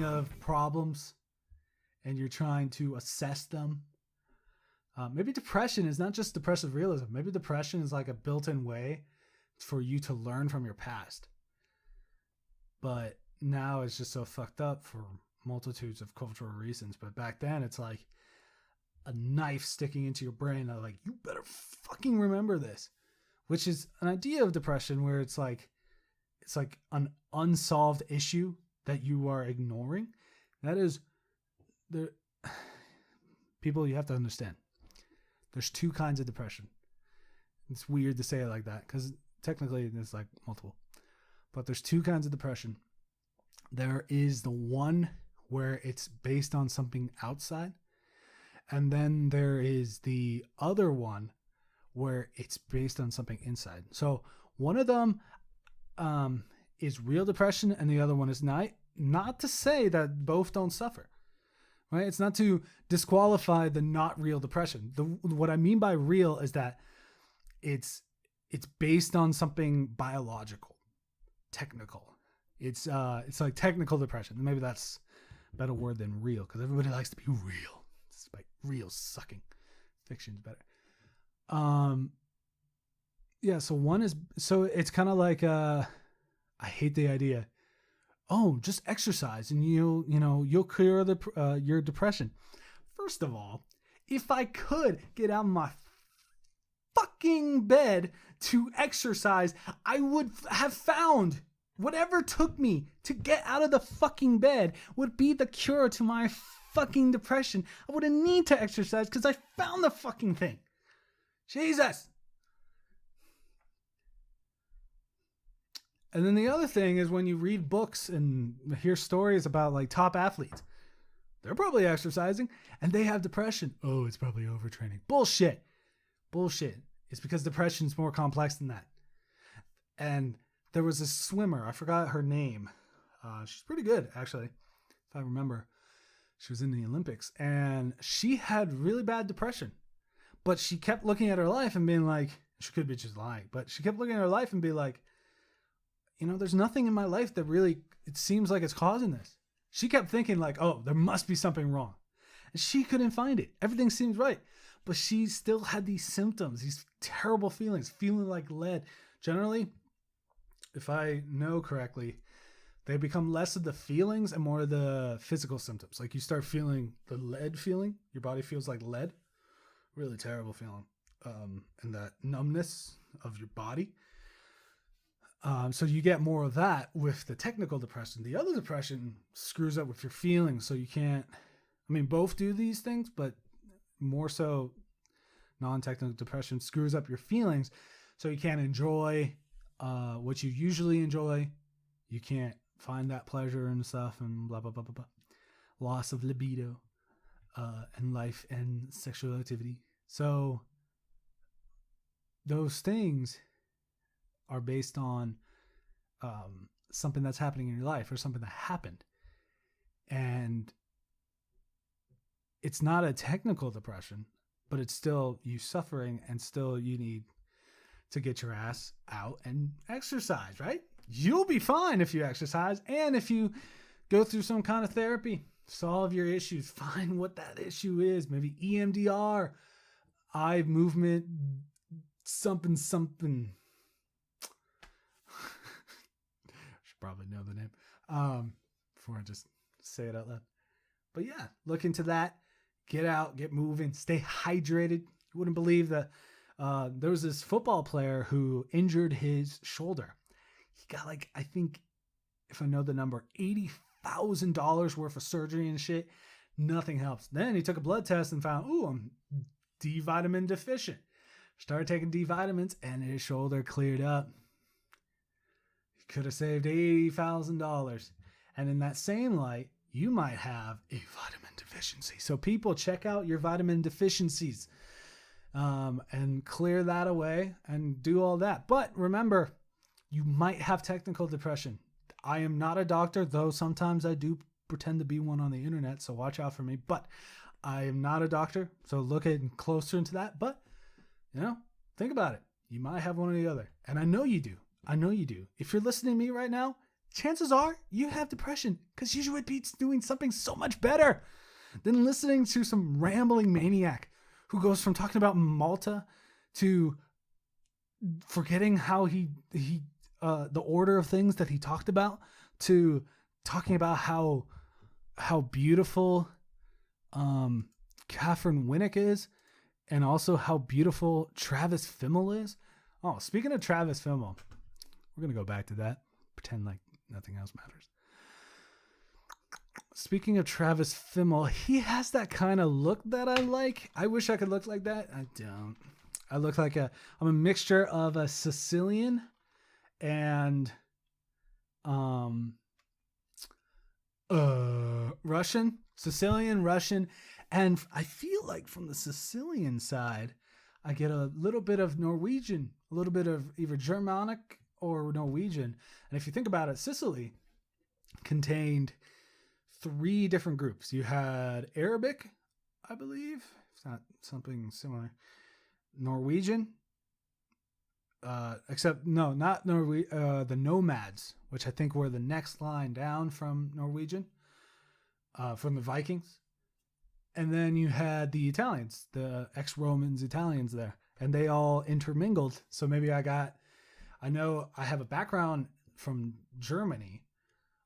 thinking of problems and you're trying to assess them. Maybe depression is not just depressive realism. Maybe depression is like a built-in way for you to learn from your past. But now it's just so fucked up for multitudes of cultural reasons. But back then it's like a knife sticking into your brain. Like, you better fucking remember this, which is an idea of depression where it's like an unsolved issue that you are ignoring. That is people, you have to understand. There's two kinds of depression. It's weird to say it like that because technically there's like multiple. But there's two kinds of depression. There is the one where it's based on something outside. And then there is the other one where it's based on something inside. So one of them is real depression and the other one is not. Not to say that both don't suffer. Right? It's not to disqualify the not real depression. What I mean by real is that it's based on something biological, technical. It's like technical depression. Maybe that's a better word than real because everybody likes to be real. It's like real sucking. Fiction's better. Yeah. So it's kind of like I hate the idea. Oh, just exercise and you'll clear your depression. First of all, if I could get out of my fucking bed to exercise, I would have found whatever took me to get out of the fucking bed would be the cure to my fucking depression. I wouldn't need to exercise because I found the fucking thing. Jesus. And then the other thing is when you read books and hear stories about like top athletes, they're probably exercising and they have depression. Oh, it's probably overtraining. Bullshit. It's because depression is more complex than that. And there was a swimmer. I forgot her name. She's pretty good, actually, if I remember. She was in the Olympics and she had really bad depression, but she kept looking at her life and being like, she could be just lying, but she kept looking at her life and be like, there's nothing in my life that really, it seems like it's causing this. She kept thinking like, oh, there must be something wrong. And she couldn't find it. Everything seems right. But she still had these symptoms, these terrible feelings, feeling like lead. Generally, if I know correctly, they become less of the feelings and more of the physical symptoms. Like you start feeling the lead feeling. Your body feels like lead. Really terrible feeling. And that numbness of your body. So you get more of that with the technical depression. The other depression screws up with your feelings. So you can't, both do these things, but more so non-technical depression screws up your feelings. So you can't enjoy what you usually enjoy. You can't find that pleasure and stuff and blah, blah, blah, blah, blah. Loss of libido and life and sexual activity. So those things are based on something that's happening in your life or something that happened. And it's not a technical depression, but it's still you suffering and still you need to get your ass out and exercise, right? You'll be fine if you exercise and if you go through some kind of therapy, solve your issues, find what that issue is, maybe EMDR, eye movement, something. Should probably know the name before I just say it out loud. But yeah, look into that. Get out, get moving, stay hydrated. You wouldn't believe that there was this football player who injured his shoulder. He got I think, if I know the number, $80,000 worth of surgery and shit. Nothing helps. Then he took a blood test and found, I'm D vitamin deficient. Started taking D vitamins and his shoulder cleared up. He could have saved $80,000. And in that same light, you might have a vitamin deficiency. So people, check out your vitamin deficiencies and clear that away and do all that. But remember, you might have technical depression. I am not a doctor, though sometimes I do pretend to be one on the internet, so watch out for me. But I am not a doctor, so look closer into that. But, think about it. You might have one or the other. And I know you do. If you're listening to me right now, chances are you have depression because you would be doing something so much better than listening to some rambling maniac who goes from talking about Malta to forgetting how he the order of things that he talked about, to talking about how beautiful Catherine Winnick is, and also how beautiful Travis Fimmel is. Oh, speaking of Travis Fimmel, we're gonna go back to that. Pretend like nothing else matters. Speaking of Travis Fimmel, he has that kind of look that I like. I wish I could look like that. I don't. I look like I'm a mixture of a Sicilian and Russian. Sicilian, Russian, and I feel like from the Sicilian side, I get a little bit of Norwegian, a little bit of either Germanic or Norwegian. And if you think about it, Sicily contained 3 different groups. You had Arabic, I believe, if not something similar, Norwegian, except no, not Norwegian, the nomads, which I think were the next line down from Norwegian, from the Vikings. And then you had the Italians, the ex-Romans Italians there, and they all intermingled. So maybe I know I have a background from Germany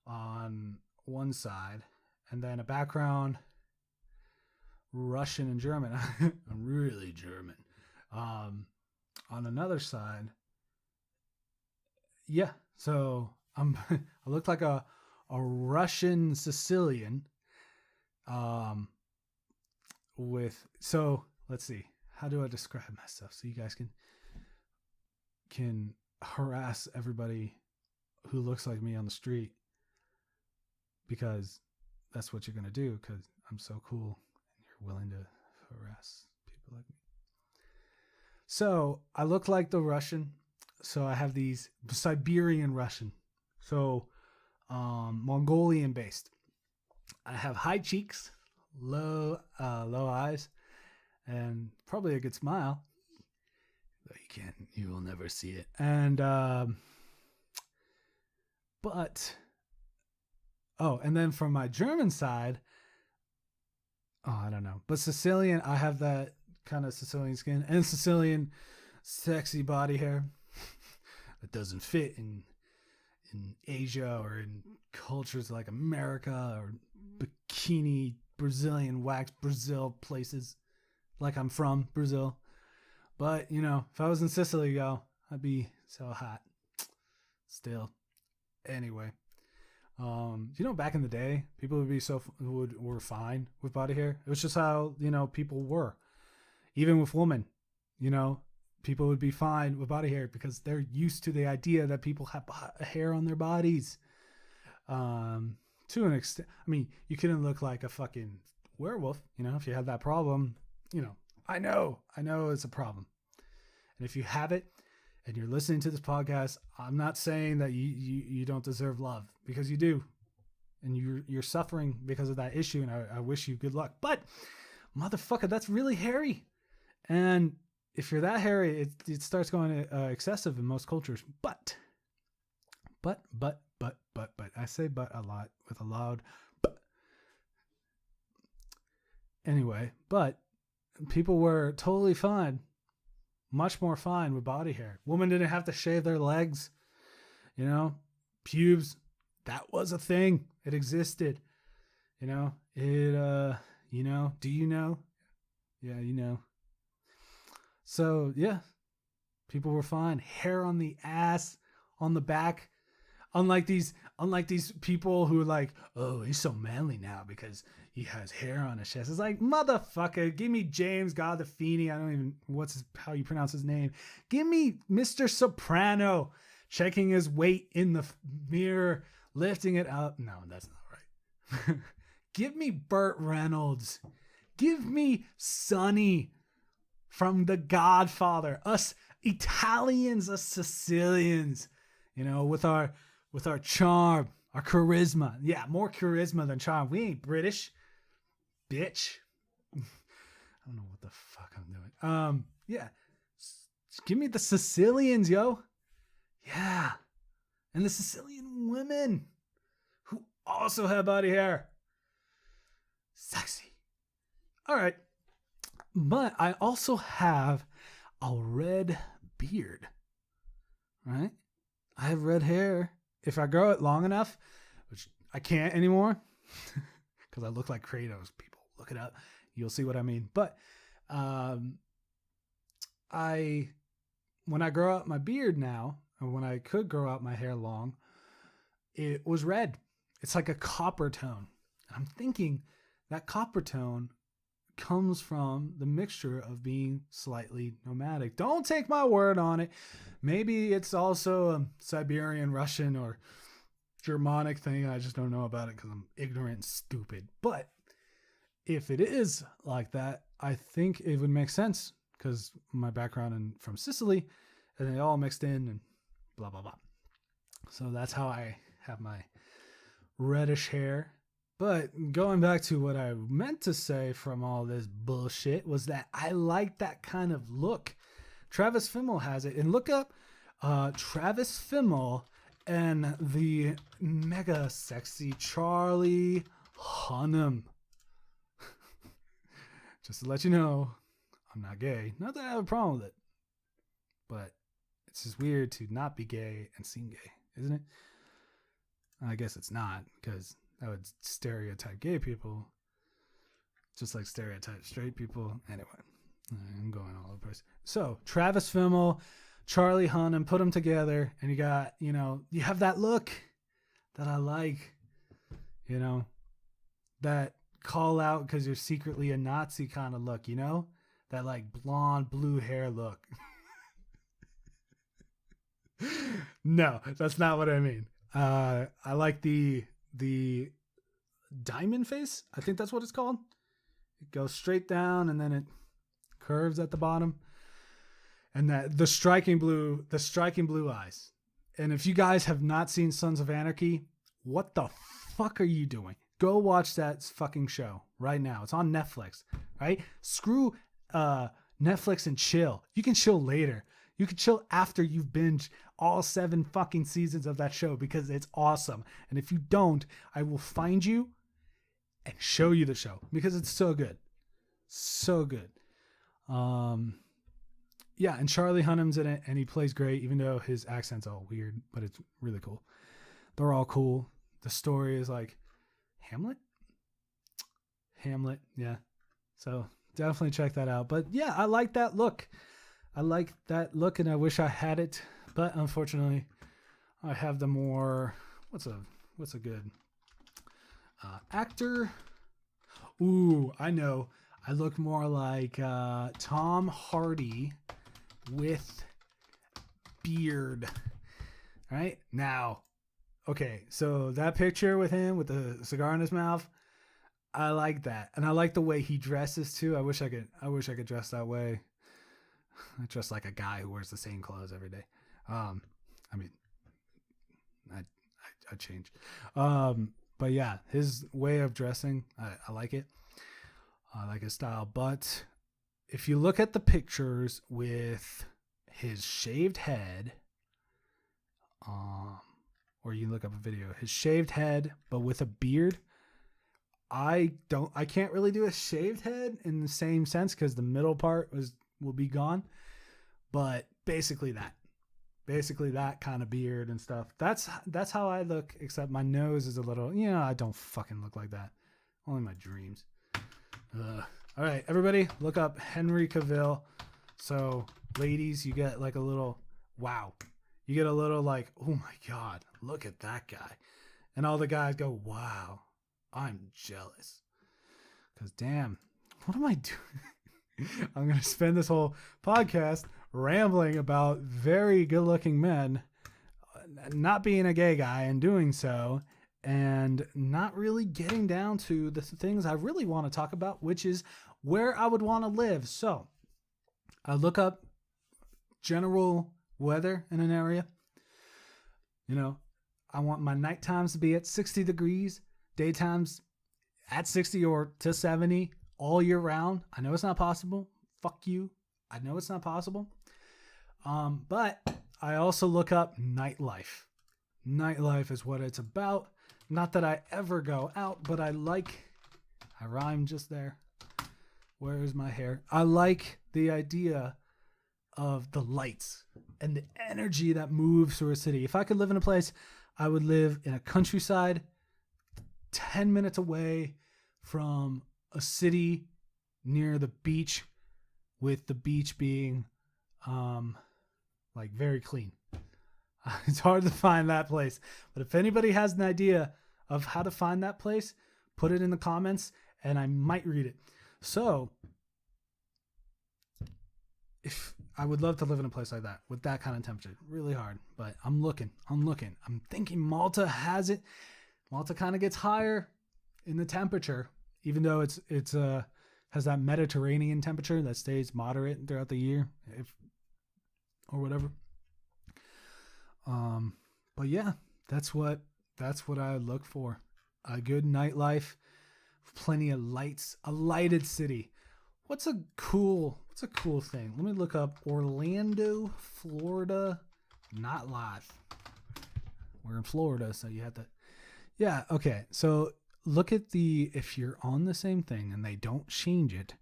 on one side, and then a background Russian and German. I'm really German. On another side, yeah. So I look like a Russian Sicilian. So let's see. How do I describe myself so you guys can harass everybody who looks like me on the street, because that's what you're going to do, because I'm so cool and you're willing to harass people like me. So I look like the Russian. So I have these Siberian Russian. So Mongolian based. I have high cheeks, low eyes, and probably a good smile. Though you will never see it. And and then from my German side, I don't know. But Sicilian, I have that kind of Sicilian skin and Sicilian sexy body hair that doesn't fit in Asia or in cultures like America or bikini Brazilian wax Brazil places like I'm from Brazil. But, if I was in Sicily, I'd be so hot still. Anyway, back in the day, people would be were fine with body hair. It was just how, people were. Even with women, people would be fine with body hair because they're used to the idea that people have hair on their bodies. To an extent, I mean, you couldn't look like a fucking werewolf, if you had that problem, I know it's a problem. And if you have it and you're listening to this podcast, I'm not saying that you don't deserve love, because you do. And you're suffering because of that issue. And I wish you good luck, but motherfucker, that's really hairy. And if you're that hairy, it starts going excessive in most cultures. But I say but a lot with a loud but. Anyway, but people were totally fine, much more fine with body hair. Women didn't have to shave their legs, pubes. That was a thing. It existed. Do you know? Yeah, So yeah, people were fine. Hair on the ass, on the back. Unlike these people who are like, oh, he's so manly now because he has hair on his chest. It's like, motherfucker, give me James Gandolfini. I don't even, how you pronounce his name. Give me Mr. Soprano checking his weight in the mirror, lifting it up. No, that's not right. Give me Burt Reynolds. Give me Sonny from The Godfather. Us Italians, us Sicilians, with our charm, our charisma. Yeah, more charisma than charm. We ain't British, bitch. I don't know what the fuck I'm doing. Yeah. Give me the Sicilians, yo. Yeah. and the Sicilian women who also have body hair. Sexy. All right. But I also have a red beard, right? I have red hair. If I grow it long enough, which I can't anymore because I look like Kratos, people. Look it up. You'll see what I mean. But when I grow out my beard now, or when I could grow out my hair long, it was red. It's like a copper tone. I'm thinking that copper tone comes from the mixture of being slightly nomadic. Don't take my word on it. Maybe it's also a Siberian, Russian, or Germanic thing. I just don't know about it because I'm ignorant and stupid. But if it is like that, I think it would make sense because my background from Sicily, and they all mixed in and blah, blah, blah. So that's how I have my reddish hair. But going back to what I meant to say from all this bullshit was that I like that kind of look. Travis Fimmel has it. And look up Travis Fimmel and the mega sexy Charlie Hunnam. Just to let you know, I'm not gay. Not that I have a problem with it. But it's just weird to not be gay and seem gay, isn't it? I guess it's not, because that would stereotype gay people, just like stereotype straight people. Anyway, I'm going all over the place. So Travis Fimmel, Charlie Hunnam, put them together, and you got, you have that look that I like, that call out because you're secretly a Nazi kind of look, that like blonde blue hair look. No, that's not what I mean. I like the diamond face. I think that's what it's called. It goes straight down and then it curves at the bottom. And that the striking blue eyes. And if you guys have not seen Sons of Anarchy, what the fuck are you doing? Go watch that fucking show right now. It's on Netflix, right? Screw Netflix and chill. You can chill later. You can chill after you've binged all 7 fucking seasons of that show because it's awesome. And if you don't, I will find you and show you the show because it's so good. So good. Yeah, and Charlie Hunnam's in it and he plays great even though his accent's all weird, but it's really cool. They're all cool. The story is like Hamlet, yeah. So definitely check that out. But yeah, I like that look. And I wish I had it, but unfortunately, I have the more. What's a good actor? Ooh, I know. I look more like Tom Hardy with beard. Right now, okay. So that picture with him with the cigar in his mouth, I like that, and I like the way he dresses too. I wish I could dress that way. I dress like a guy who wears the same clothes every day. I change. But yeah, his way of dressing, I like it. I like his style. But if you look at the pictures with his shaved head, or you look up a video, his shaved head, but with a beard, I can't really do a shaved head in the same sense because the middle part will be gone, but basically that kind of beard and stuff. That's how I look, except my nose is a little, I don't fucking look like that. Only my dreams. All right, everybody look up Henry Cavill. So ladies, you get like a little, wow. You get a little like, oh my God, look at that guy. And all the guys go, wow, I'm jealous. Because damn, what am I doing? I'm going to spend this whole podcast rambling about very good looking men not being a gay guy and doing so, and not really getting down to the things I really want to talk about, which is where I would want to live. So I look up general weather in an area. I want my night times to be at 60 degrees, daytimes at 60 or to 70 all year round. I know it's not possible. Fuck you. I know it's not possible. But I also look up nightlife. Nightlife is what it's about. Not that I ever go out, but I rhymed just there. Where is my hair? I like the idea of the lights and the energy that moves through a city. If I could live in a place, I would live in a countryside 10 minutes away from a city near the beach, with the beach being like very clean. It's hard to find that place, but if anybody has an idea of how to find that place, put it in the comments and I might read it. So if I would love to live in a place like that with that kind of temperature. Really hard, but I'm looking. I'm thinking Malta has it. Malta kind of gets higher in the temperature, even though it's has that Mediterranean temperature that stays moderate throughout the year, or whatever. But yeah, that's what I look for. A good nightlife, plenty of lights, a lighted city. What's a cool thing? Let me look up Orlando, Florida, not live. We're in Florida, so you have to. Yeah, okay. So look at if you're on the same thing and they don't change it.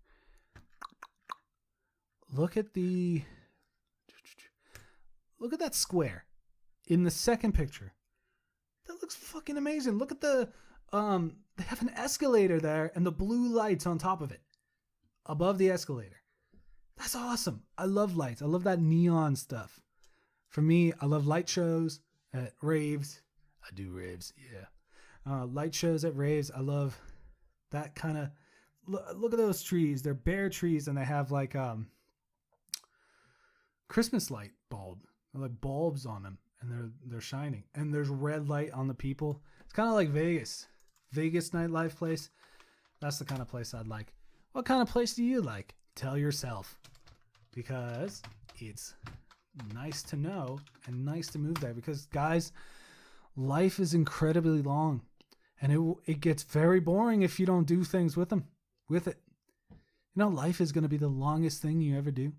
Look at that square in the second picture. That looks fucking amazing. Look at they have an escalator there and the blue lights on top of it, above the escalator. That's awesome. I love lights. I love that neon stuff. For me, I love light shows at raves. I do raves, yeah. Light shows at raves. I love that kind of. Look at those trees. They're bare trees, and they have like Christmas light bulb, like bulbs on them, and they're shining. And there's red light on the people. It's kind of like Vegas nightlife place. That's the kind of place I'd like. What kind of place do you like? Tell yourself, because it's nice to know and nice to move there. Because guys, life is incredibly long, and it gets very boring if you don't do things with it. You know, life is going to be the longest thing you ever do.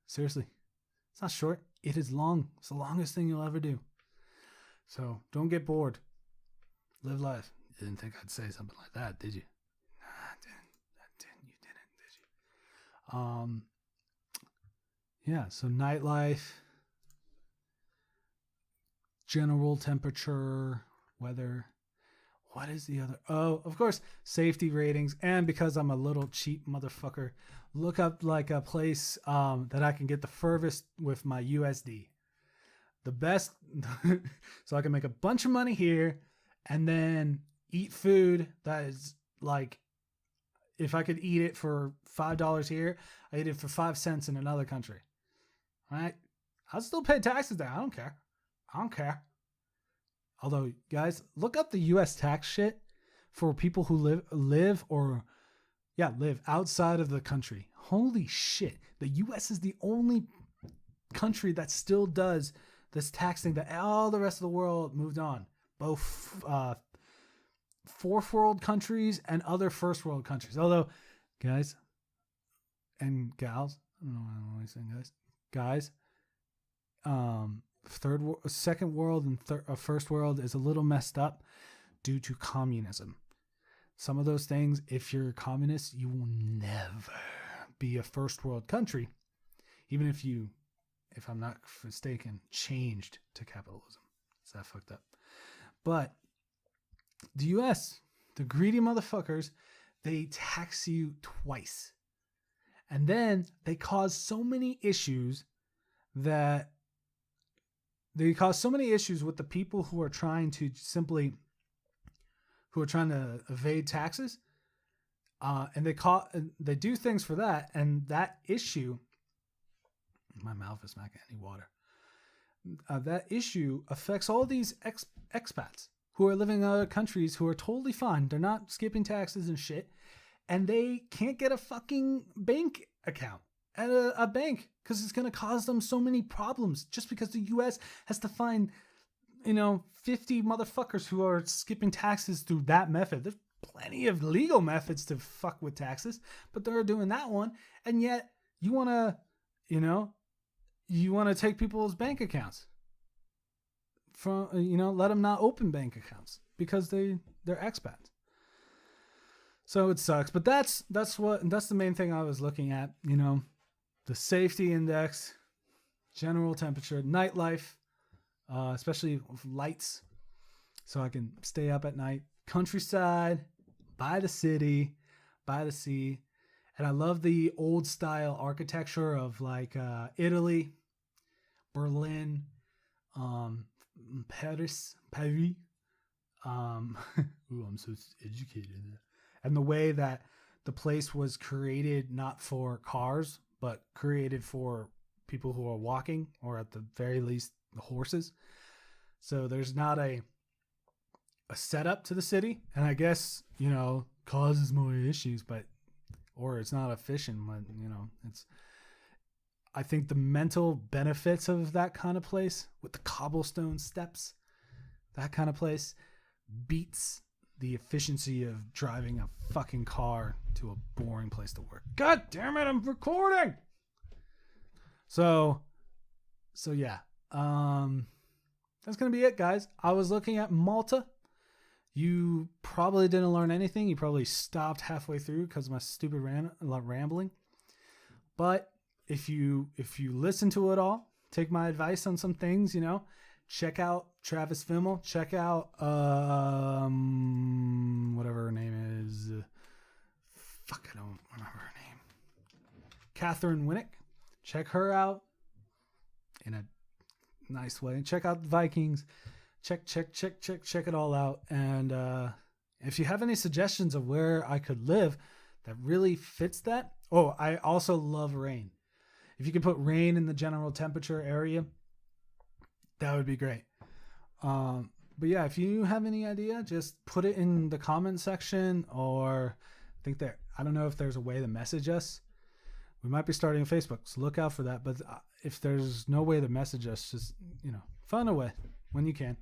Seriously, it's not short. It is long. It's the longest thing you'll ever do. So don't get bored. Live life. You didn't think I'd say something like that, did you? Yeah, so nightlife, general temperature, weather. What is the other? Oh, of course, safety ratings. And because I'm a little cheap motherfucker, look up like a place that I can get the furthest with my USD. The best, so I can make a bunch of money here and then eat food that is like, if I could eat it for $5 here, I eat it for 5 cents in another country. All right? I'll still pay taxes there. I don't care. Although, guys, look up the U.S. tax shit for people who live outside of the country. Holy shit. The U.S. is the only country that still does this tax thing that all the rest of the world moved on. Both fourth world countries and other first world countries. Although, guys and gals, I don't know why I'm always saying guys, second world and first world is a little messed up due to communism. Some of those things, if you're a communist, you will never be a first world country, even if I'm not mistaken, changed to capitalism. It's that fucked up. But the US, the greedy motherfuckers, they tax you twice. And then they cause so many issues with the people who are trying to evade taxes. And they do things for that. And that issue, my mouth is smacking any water. That issue affects all these expats who are living in other countries who are totally fine. They're not skipping taxes and shit. And they can't get a fucking bank account at a bank because it's going to cause them so many problems just because the U.S. has to find, 50 motherfuckers who are skipping taxes through that method. There's plenty of legal methods to fuck with taxes, but they're doing that one. And yet you want to take people's bank accounts. from, let them not open bank accounts because they're expats. So it sucks, but that's the main thing I was looking at. The safety index, general temperature, nightlife, especially lights, so I can stay up at night. Countryside, by the city, by the sea. And I love the old style architecture of like Italy, Berlin, Paris. Ooh, I'm so educated. And the way that the place was created not for cars, but created for people who are walking, or at the very least, the horses. So there's not a setup to the city, and I guess causes more issues, or it's not efficient. But it's. I think the mental benefits of that kind of place with the cobblestone steps, that kind of place, beats the efficiency of driving a fucking car to a boring place to work. God damn it, I'm recording. So yeah. That's going to be it, guys. I was looking at Malta. You probably didn't learn anything. You probably stopped halfway through because of my stupid rambling. But if you listen to it all, take my advice on some things, check out Travis Fimmel. Check out whatever her name is. I don't remember her name. Catherine Winnick. Check her out in a nice way. Check out the Vikings. Check it all out. And if you have any suggestions of where I could live that really fits that. Oh, I also love rain. If you could put rain in the general temperature area, that would be great. But yeah, if you have any idea, just put it in the comment section, or I don't know if there's a way to message us. We might be starting a Facebook, so look out for that. But if there's no way to message us, just, find a way when you can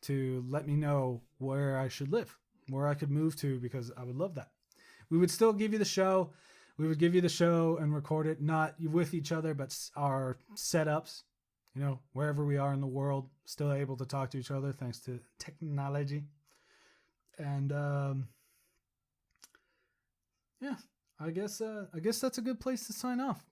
to let me know where I should live, where I could move to, because I would love that. We would still give you the show. We would give you the show and record it, not with each other, but our setups, wherever we are in the world, still able to talk to each other thanks to technology. And yeah, I guess that's a good place to sign off.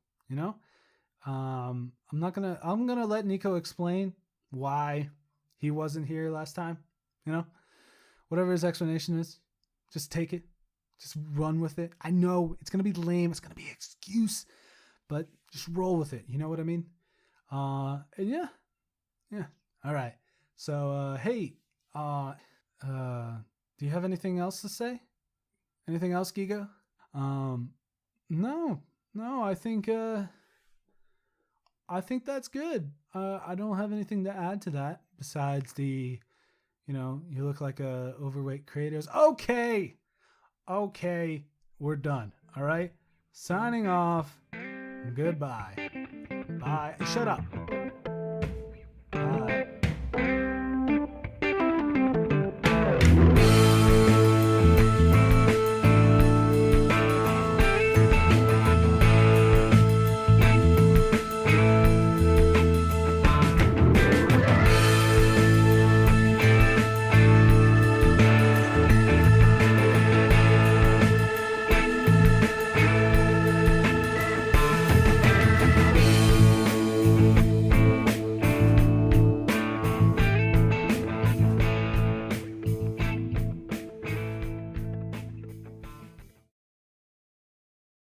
I'm gonna let Nico explain why he wasn't here last time. Whatever his explanation is, just take it, just run with it. I know it's gonna be lame, it's gonna be an excuse, but just roll with it. You know what I mean? And yeah. All right. So hey, do you have anything else to say? Anything else, Guigo? No, I think that's good. I don't have anything to add to that besides the, you look like a overweight Kratos. Okay, we're done. All right, signing off. Goodbye. Bye. Shut up.